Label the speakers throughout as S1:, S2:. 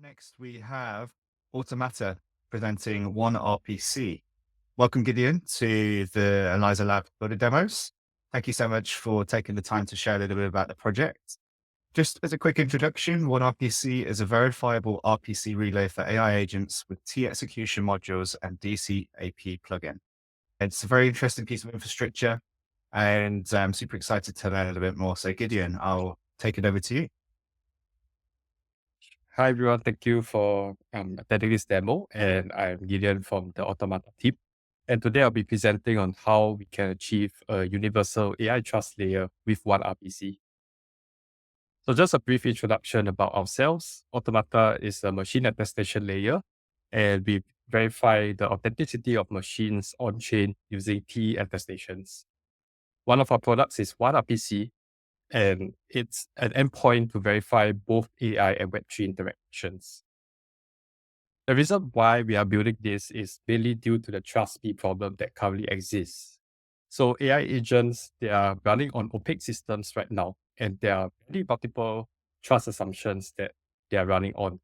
S1: Next, we have Automata presenting one RPC. Welcome, Gideon, to the Eliza Lab Builder demos. Thank you so much for taking the time to share a little bit about the project. Just as a quick introduction, one RPC is a verifiable RPC relay for AI agents with T execution modules and DC AP plugin. It's a very interesting piece of infrastructure, and I'm super excited to learn a little bit more. So, Gideon, I'll take it over to you.
S2: Hi everyone, thank you for attending this demo. And I'm Gideon from the Automata team. And today I'll be presenting on how we can achieve a universal AI trust layer with one RPC. So just a brief introduction about ourselves. Automata is a machine attestation layer, and we verify the authenticity of machines on-chain using TE attestations. One of our products is one RPC, and it's an endpoint to verify both AI and Web3 interactions. The reason why we are building this is mainly due to the trust B problem that currently exists. So AI agents, they are running on opaque systems right now, and there are many multiple trust assumptions that they are running on.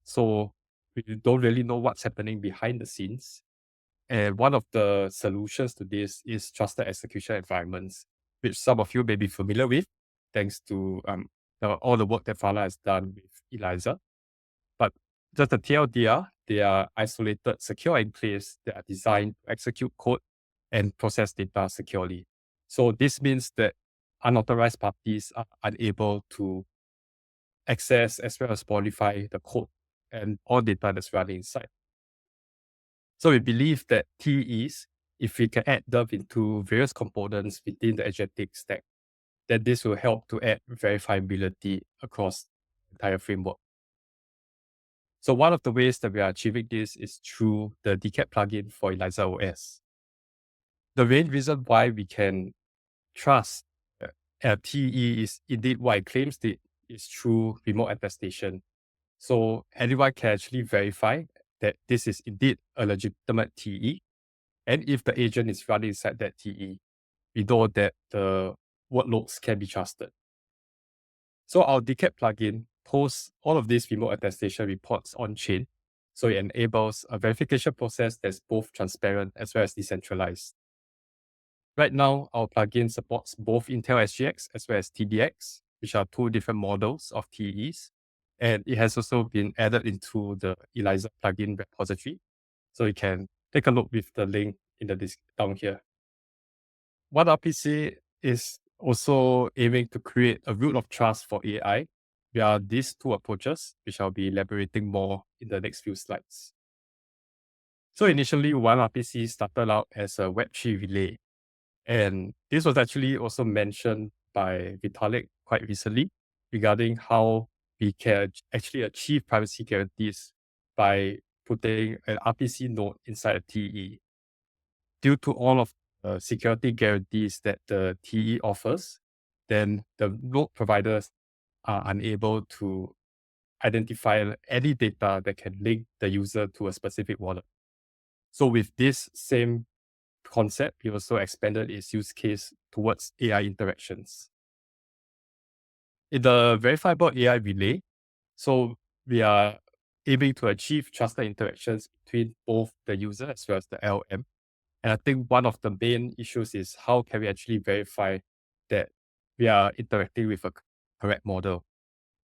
S2: So we don't really know what's happening behind the scenes. And one of the solutions to this is trusted execution environments, which some of you may be familiar with, thanks to all the work that Fala has done with Eliza. But just a TLDR, they are isolated, secure enclaves that are designed to execute code and process data securely. So this means that unauthorized parties are unable to access as well as modify the code and all data that's running inside. So we believe that TEs, if we can add them into various components within the agentic stack, then this will help to add verifiability across the entire framework. So one of the ways that we are achieving this is through the decap plugin for elizaOS. The main reason why we can trust TE is indeed what it claims it is through remote attestation. So anyone can actually verify that this is indeed a legitimate TE. And if the agent is running inside that TE, we know that the workloads can be trusted. So our decap plugin posts all of these remote attestation reports on chain. So it enables a verification process that's both transparent as well as decentralized. Right now, our plugin supports both Intel SGX as well as TDX, which are two different models of TEs. And it has also been added into the Eliza plugin repository. So you can take a look with the link in the down here. One RPC is also aiming to create a root of trust for AI via these two approaches, which I'll be elaborating more in the next few slides. So initially, one RPC started out as a Web3 relay. And this was actually also mentioned by Vitalik quite recently regarding how we can actually achieve privacy guarantees by putting an RPC node inside a TE. Due to all of the security guarantees that the TE offers, then the node providers are unable to identify any data that can link the user to a specific wallet. So with this same concept, we also expanded its use case towards AI interactions. In the verifiable AI relay, so we are aiming to achieve trusted interactions between both the user as well as the LM. And I think one of the main issues is how can we actually verify that we are interacting with a correct model.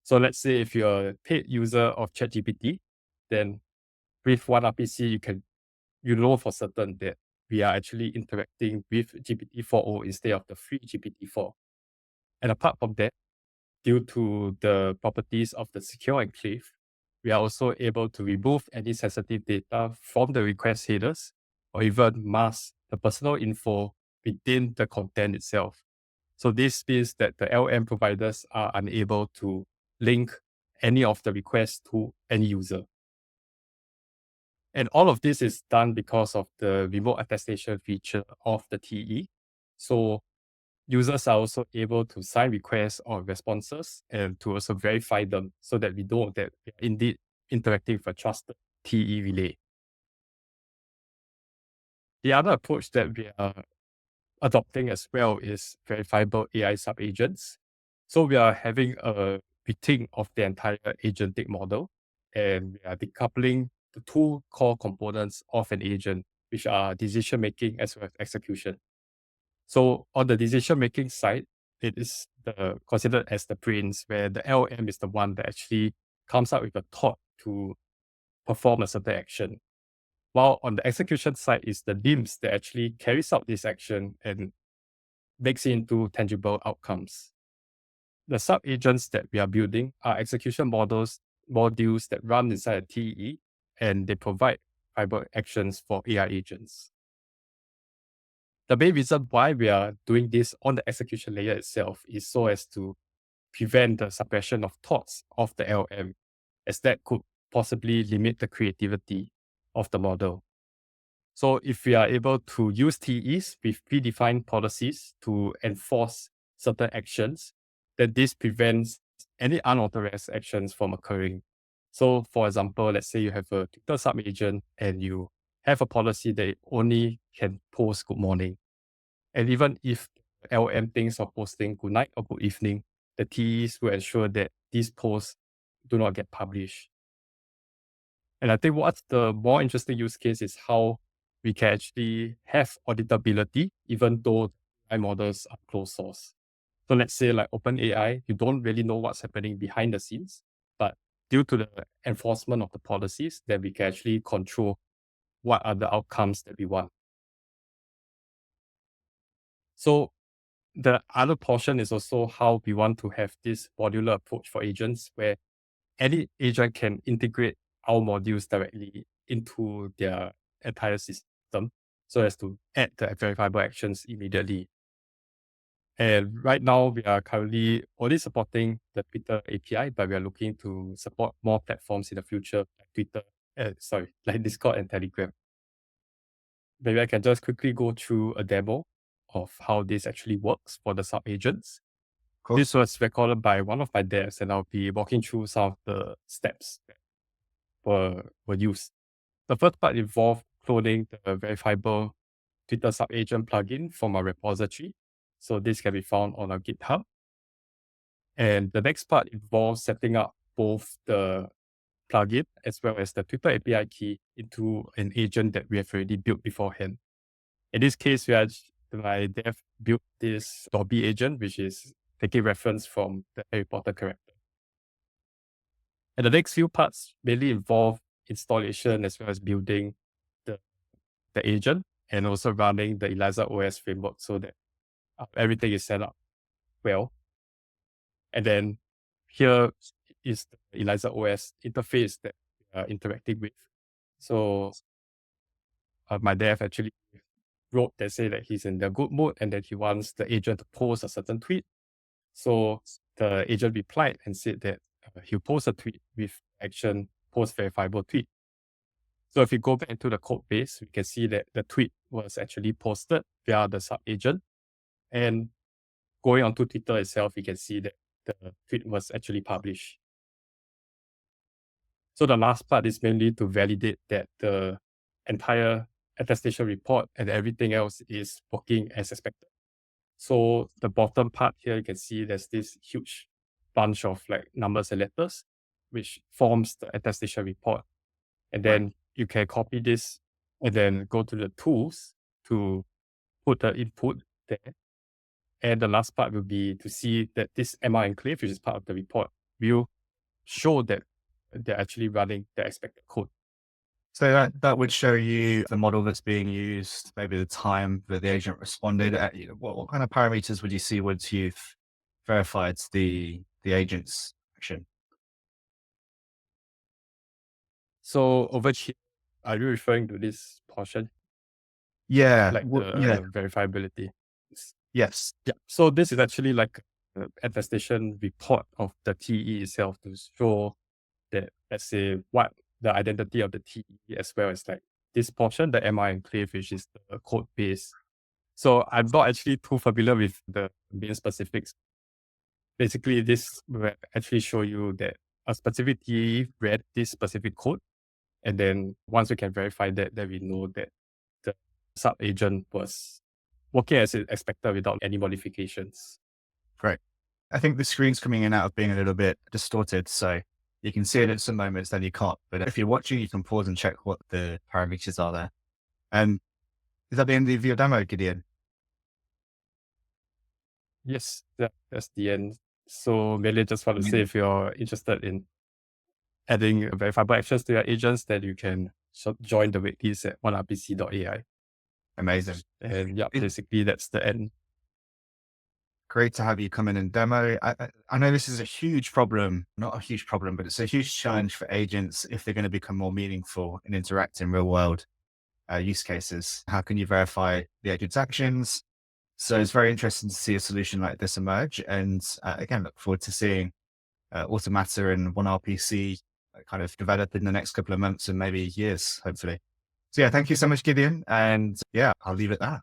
S2: So let's say if you're a paid user of ChatGPT, then with one RPC, you know for certain that we are actually interacting with GPT-4o instead of the free GPT-4. And apart from that, due to the properties of the secure enclave, we are also able to remove any sensitive data from the request headers or even mask the personal info within the content itself. So this means that the LM providers are unable to link any of the requests to any user. And all of this is done because of the remote attestation feature of the TE. So users are also able to sign requests or responses and to also verify them so that we know that we are indeed interacting with a trusted TE relay. The other approach that we are adopting as well is verifiable AI subagents. So we are having a rethink of the entire agentic model. and we are decoupling the two core components of an agent, which are decision making as well as execution. So on the decision making side, it is considered as the brains, where the LM is the one that actually comes up with a thought to perform a certain action. While on the execution side is the limbs that actually carries out this action and makes it into tangible outcomes. The sub-agents that we are building are execution modules that run inside a TE, and they provide fiber actions for AI agents. The main reason why we are doing this on the execution layer itself is so as to prevent the suppression of thoughts of the LM, as that could possibly limit the creativity of the model. So if we are able to use TEs with predefined policies to enforce certain actions, then this prevents any unauthorized actions from occurring. So for example, let's say you have a Twitter sub-agent and you have a policy that it only can post good morning. And even if LM thinks of posting good night or good evening, the TEs will ensure that these posts do not get published. And I think what's the more interesting use case is how we can actually have auditability, even though AI models are closed source. So let's say like OpenAI, you don't really know what's happening behind the scenes, but due to the enforcement of the policies, then we can actually control what are the outcomes that we want. So the other portion is also how we want to have this modular approach for agents, where any agent can integrate our modules directly into their entire system so as to add the verifiable actions immediately. And right now, we are currently only supporting the Twitter API, but we are looking to support more platforms in the future, like like Discord and Telegram. Maybe I can just quickly go through a demo of how this actually works for the sub agents.
S1: Of course.
S2: This was recorded by one of my devs, and I'll be walking through some of the steps that were used. The first part involved cloning the verifiable Twitter sub-agent plugin from our repository. So this can be found on our GitHub. And the next part involves setting up both the plugin as well as the Twitter API key into an agent that we have already built beforehand. In this case, my dev built this Dobby agent, which is taking reference from the Harry Potter character. And the next few parts mainly involve installation as well as building the, the agent and also running the elizaOS framework so that everything is set up well. And then here is the elizaOS interface that we are interacting with. So my dev actually wrote that say that he's in the good mood and that he wants the agent to post a certain tweet. So the agent replied and said that he'll post a tweet with action post verifiable tweet. So if you go back into the code base, we can see that the tweet was actually posted via the sub agent. And going onto Twitter itself, you can see that the tweet was actually published. So the last part is mainly to validate that the entire attestation report and everything else is working as expected. So the bottom part here, you can see there's this huge bunch of like numbers and letters, which forms the attestation report. And
S1: Right.
S2: then you can copy this and then go to the tools to put the input there. And the last part will be to see that this MR enclave, which is part of the report, will show that they're actually running the expected code.
S1: So that would show you the model that's being used, maybe the time that the agent responded. What kind of parameters would you see once you've verified the agent's action?
S2: So over here, are you referring to this portion,
S1: Yeah.
S2: like
S1: Yeah.
S2: the verifiability?
S1: Yes.
S2: Yeah. So this is actually like an attestation report of the TE itself to show that, let's say, what the identity of the TE as well as like this portion, the MR enclave, which is the code base. So I'm not actually too familiar with the main specifics. Basically, this will actually show you that a specific TE read this specific code. And then once we can verify that, then we know that the sub agent was working as expected without any modifications.
S1: Great. I think the screen's coming in and out of being a little bit distorted. So You can see it at some moments, then you can't. But if you're watching, you can pause and check what the parameters are there. Um, is that the end of your demo, Gideon?
S2: Yes, that's the end. So mainly just want to say
S1: Amazing.
S2: if you're interested in adding verifiable actions to your agents, then you can join the waitlist at onerpc.ai.
S1: Amazing.
S2: And yeah,
S1: It's
S2: basically that's the end.
S1: great to have you come in and demo. I know this is a huge problem, not a huge problem, but it's a huge challenge for agents if they're going to become more meaningful and interact in real world use cases. How can you verify the agent's actions? So it's very interesting to see a solution like this emerge. And again, look forward to seeing Automata and OneRPC kind of develop in the next couple of months and maybe years, hopefully. So yeah, thank you so much, Gideon. And yeah, I'll leave it there.